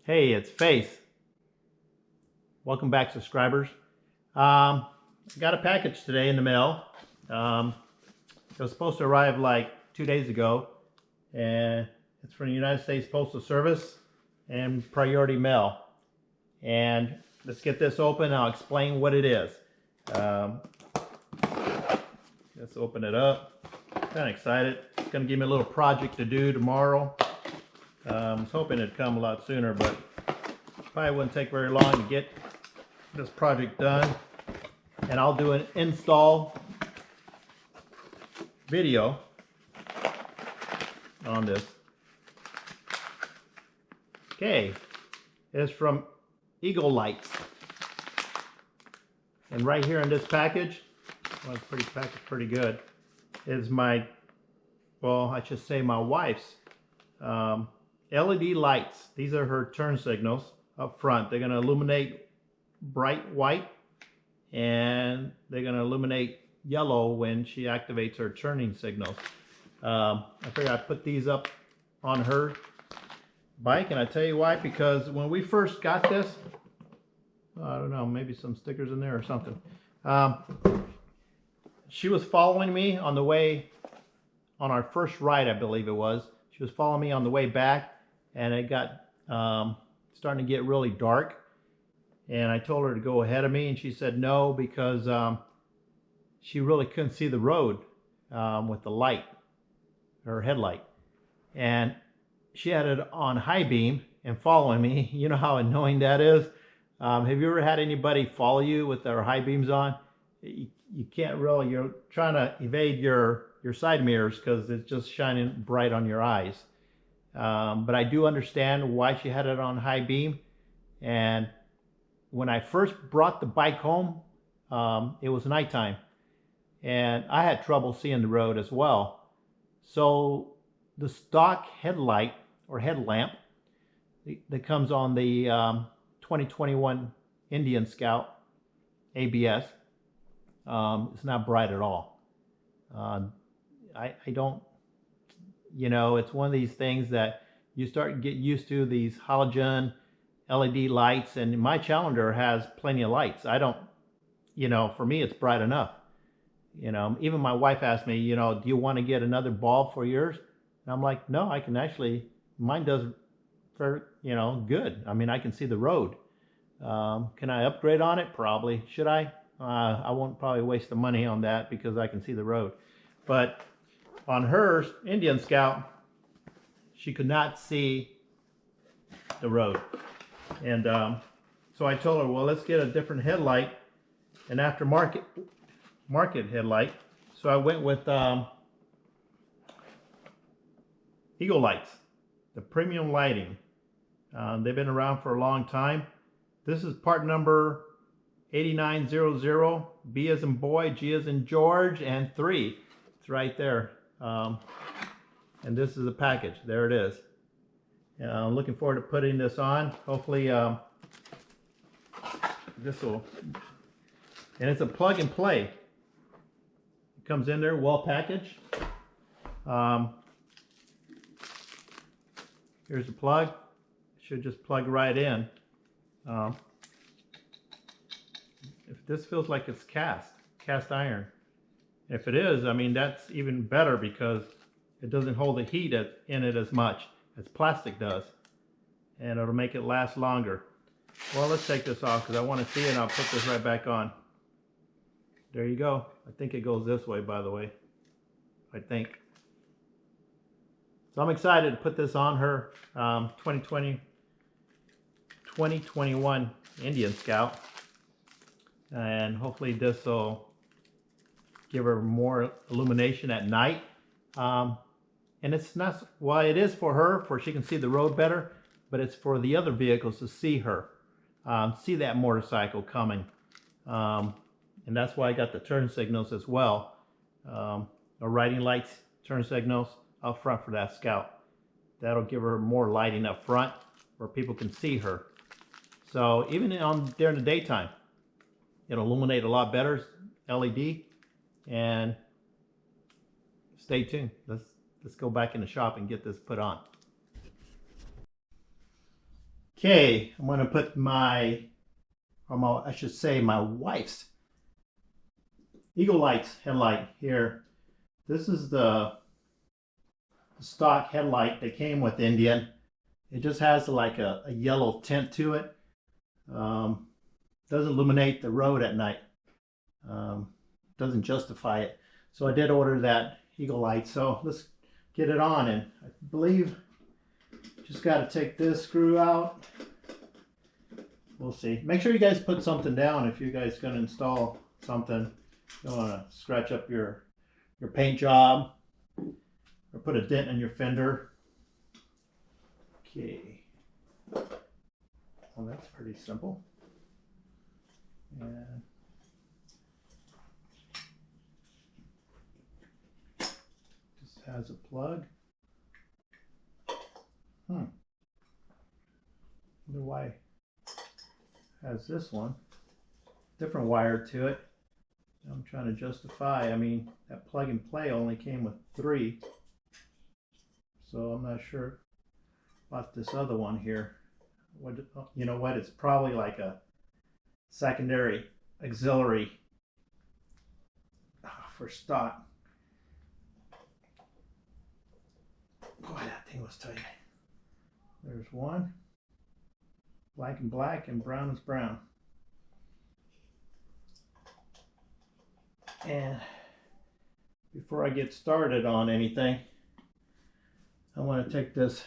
Hey, it's Faith. Welcome back, subscribers. Got a package today in the mail. It was supposed to arrive like 2 days ago, and it's from the United States Postal Service and priority mail. And let's get this open. I'll explain what it is. Let's open it up. Kind of excited. It's going to give me a little project to do tomorrow. I was hoping it'd come a lot sooner, but probably wouldn't take very long to get this project done. And I'll do an install video on this. Okay, it's from Headlight. And right here in this package, well, it's packaged pretty good, is my, well, I should say my wife's LED lights. These are her turn signals up front. They're going to illuminate bright white, and they're going to illuminate yellow when she activates her turning signals. I figured I'd put these up on her bike, and I tell you why, because when we first got this, I don't know, maybe some stickers in there or something. She was following me on the way, on our first ride, I believe it was. She was following me on the way back, and it got starting to get really dark. And I told her to go ahead of me, and she said no, because she really couldn't see the road with the light, her headlight. And she had it on high beam and following me. You know how annoying that is. Have you ever had anybody follow you with their high beams on? You can't really, you're trying to evade your side mirrors because it's just shining bright on your eyes. But I do understand why she had it on high beam. And when I first brought the bike home, it was nighttime, and I had trouble seeing the road as well. So the stock headlight or headlamp that comes on the 2021 Indian Scout ABS, it's not bright at all. I don't, it's one of these things that you start to get used to, these halogen LED lights, and my Challenger has plenty of lights. I don't, for me it's bright enough. Even my wife asked me, do you want to get another bulb for yours? And I'm like, no, I can actually, mine does good. I mean, I can see the road. Can I upgrade on it? Probably. Should I? I won't probably waste the money on that because I can see the road. But on hers, Indian Scout, she could not see the road. And so I told her, well, let's get a different headlight, an aftermarket headlight. So I went with Headlight, the premium lighting. They've been around for a long time. This is part number 8900, B as in boy, G as in George, and 3. It's right there. And this is a package. There it is. I'm looking forward to putting this on. Hopefully this will, and it's a plug and play. It comes in there well packaged. Here's the plug. It should just plug right in. If this feels like it's cast iron. If it is, I mean, that's even better because it doesn't hold the heat in it as much as plastic does, and it'll make it last longer. Well, let's take this off because I want to see it, and I'll put this right back on. There you go. I think it goes this way, by the way. I think. So I'm excited to put this on her 2021 Indian Scout, and hopefully this will give her more illumination at night. And it's not, well, it is for her, for she can see the road better, but it's for the other vehicles to see her, see that motorcycle coming. And that's why I got the turn signals as well. Or riding lights, turn signals up front for that Scout. That'll give her more lighting up front where people can see her. So even during the daytime, it'll illuminate a lot better, LED. And stay tuned. Let's go back in the shop and get this put on. Okay, I'm going to put my I should say my wife's Headlight headlight here. This is the stock headlight that came with Indian. It just has like a yellow tint to it. Doesn't illuminate the road at night. Doesn't justify it. So I did order that Headlight. So let's get it on, and I believe just got to take this screw out. We'll see. Make sure you guys put something down if you guys going to install something. You don't want to scratch up your paint job or put a dent in your fender. Okay. Well, that's pretty simple. And just has a plug. Wonder why it has this one. Different wire to it. I'm trying to justify. I mean, that plug and play only came with 3. So I'm not sure about this other one here. What, you know what? It's probably like a secondary auxiliary for stock. Boy, that thing was tight. There's one. Black and black and brown is brown. And before I get started on anything, I want to take this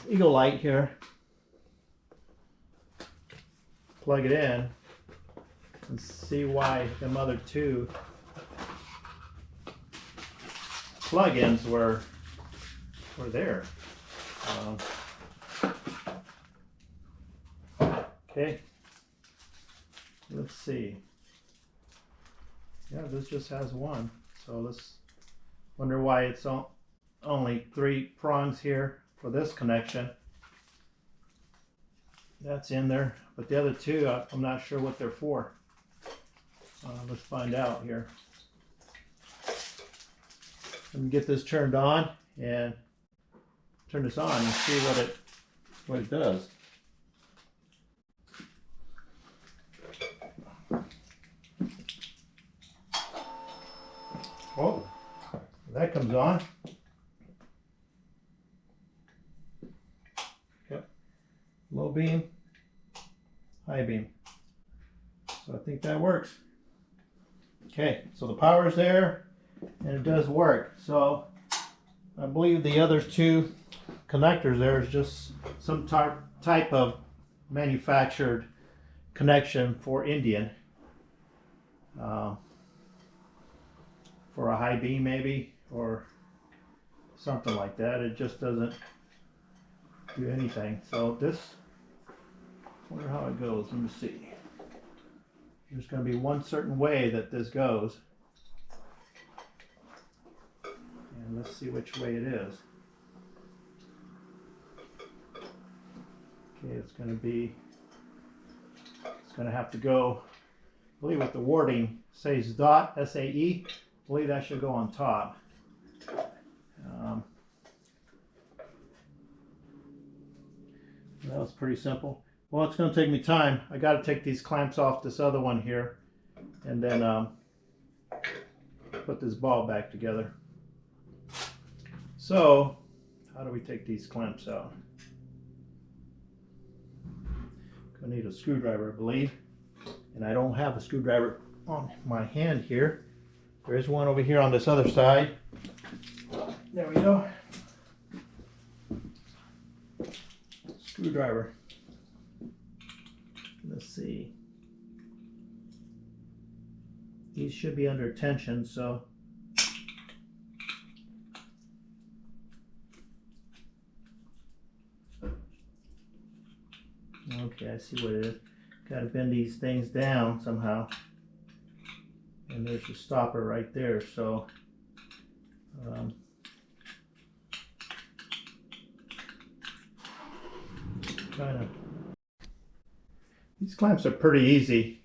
Headlight here, plug it in, and see why them other 2 plug-ins were there. Okay, let's see. Yeah, this just has 1. So let's wonder why it's only 3 prongs here for this connection. That's in there, but the other 2, I'm not sure what they're for. Let's find out here. Let me get this turned on and turn this on and see what it does. Oh, that comes on. Yep. Low beam, high beam. So I think that works. Okay, so the power's there and it does work. So I believe the other 2 connectors there is just some type of manufactured connection for Indian. For a high beam maybe, or something like that. It just doesn't do anything. So this, I wonder how it goes. Let me see. There's going to be one certain way that this goes. And let's see which way it is. Okay, it's going to have to go, I believe what the wording says dot, S-A-E. I believe that should go on top. That was pretty simple. Well, it's going to take me time. I got to take these clamps off this other one here, and then put this ball back together. So, how do we take these clamps out? Gonna need a screwdriver, I believe, and I don't have a screwdriver on my hand here. There is one over here on this other side. There we go. Screwdriver. Let's see. These should be under tension, so okay, I see what it is. Got to bend these things down somehow. And there's a stopper right there, so these clamps are pretty easy.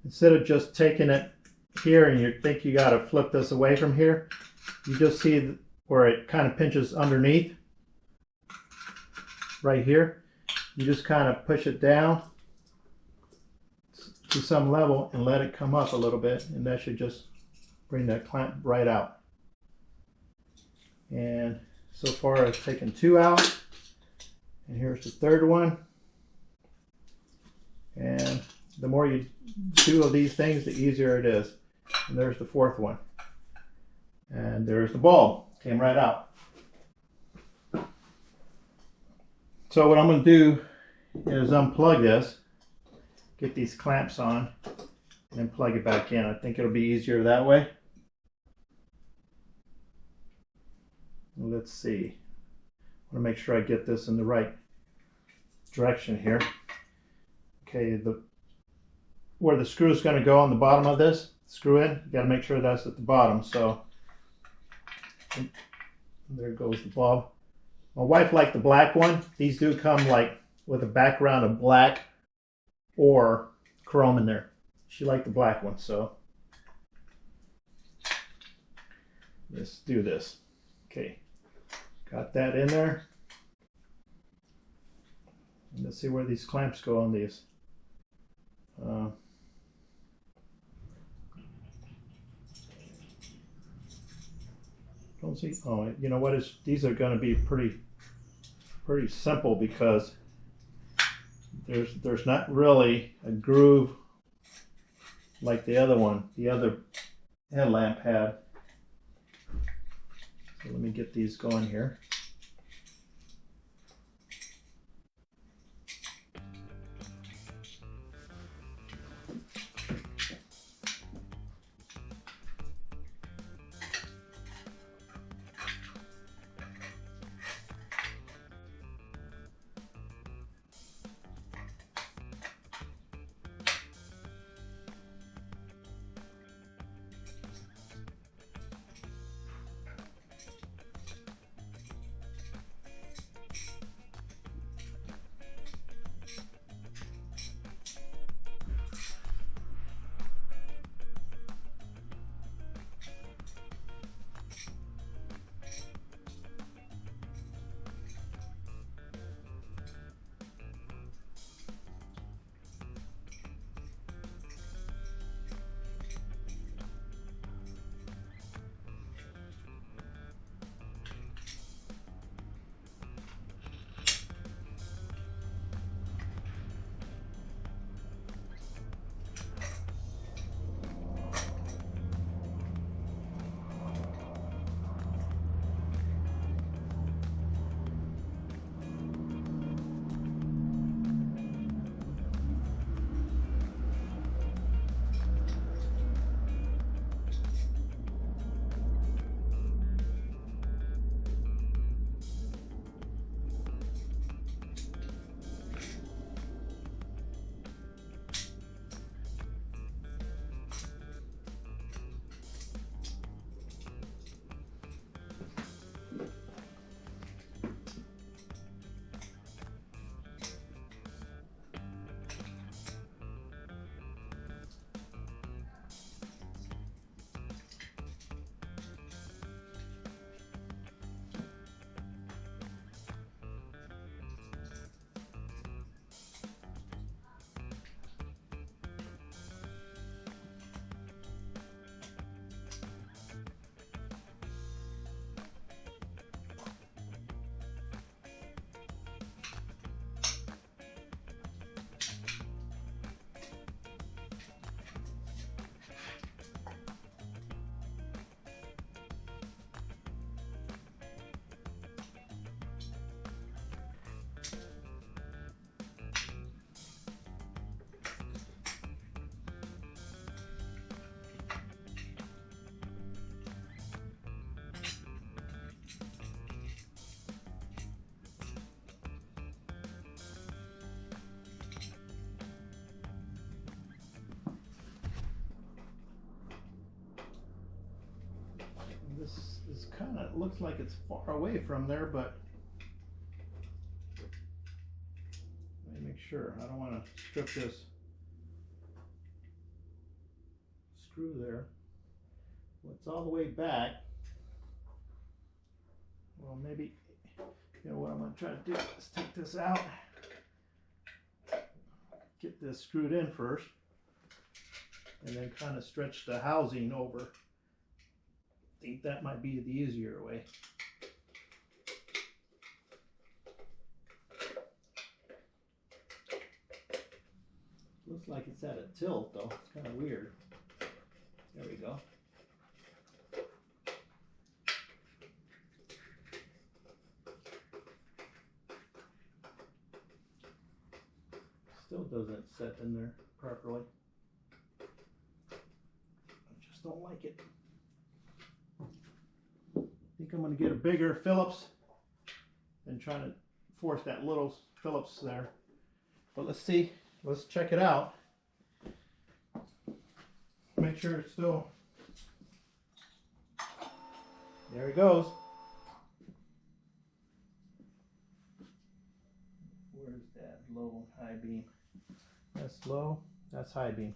Instead of just taking it here and you think you got to flip this away from here, you just see where it kind of pinches underneath. right here. You just kind of push it down to some level and let it come up a little bit, and that should just bring that clamp right out. And so far I've taken 2 out, and here's the third one. And the more you do of these things, the easier it is. And there's the 4th one. And there's the bulb, came right out. So what I'm going to do is unplug this, get these clamps on, and then plug it back in. I think it'll be easier that way. Let's see. I want to make sure I get this in the right direction here. Okay, where the screw is going to go on the bottom of this, screw in, you got to make sure that's at the bottom. So there goes the bulb. My wife liked the black one. These do come like with a background of black or chrome in there. She liked the black one, so let's do this. Okay, got that in there. And let's see where these clamps go on these. Don't see. Oh, you know what? These are going to be pretty simple because there's not really a groove like the other one, the other headlamp had. So let me get these going here. This is kind of looks like it's far away from there, but let me make sure. I don't want to strip this screw there. Well, it's all the way back. Well, maybe You know what I'm going to try to do is take this out, get this screwed in first, and then kind of stretch the housing over. I think that might be the easier way. Looks like it's at a tilt though. It's kind of weird. There we go. Still doesn't set in there properly. I just don't like it. I think I'm going to get a bigger Phillips and try to force that little Phillips there. But let's see. Let's check it out. Make sure it's still. There it goes. Where's that low high beam? That's low, that's high beam.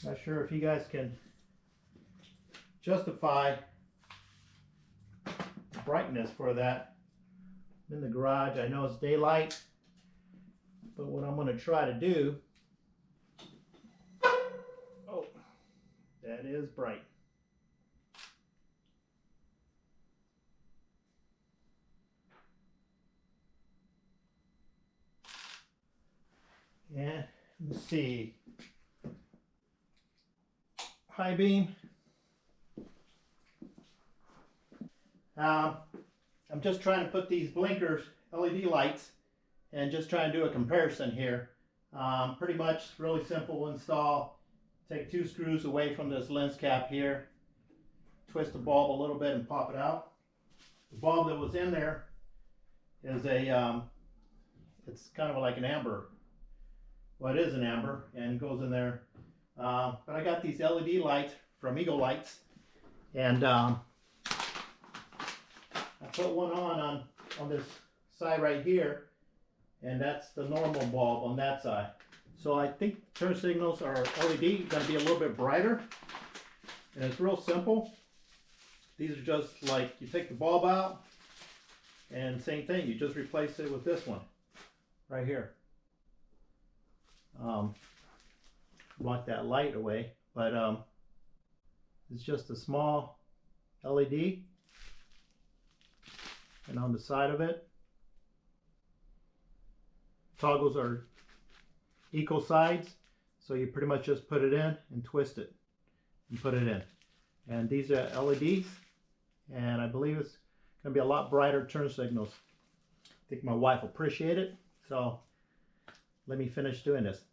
Not sure if you guys can justify brightness for that. In the garage, I know it's daylight, but what I'm going to try to do, oh, that is bright. And let's see, high beam. I'm just trying to put these blinkers, LED lights, and just trying to do a comparison here. Pretty much really simple install. Take 2 screws away from this lens cap here, twist the bulb a little bit and pop it out. The bulb that was in there is a, it's kind of like an amber. Well, it is an amber and it goes in there. But I got these LED lights from Eagle Lights, and I put one on this side right here, and that's the normal bulb on that side. So I think turn signals are LED, going to be a little bit brighter, and it's real simple. These are just like you take the bulb out, and same thing, you just replace it with this one right here. Block that light away, but it's just a small LED, and on the side of it, toggles are equal sides, so you pretty much just put it in and twist it and put it in. And these are LEDs, and I believe it's going to be a lot brighter turn signals. I think my wife will appreciate it, so let me finish doing this.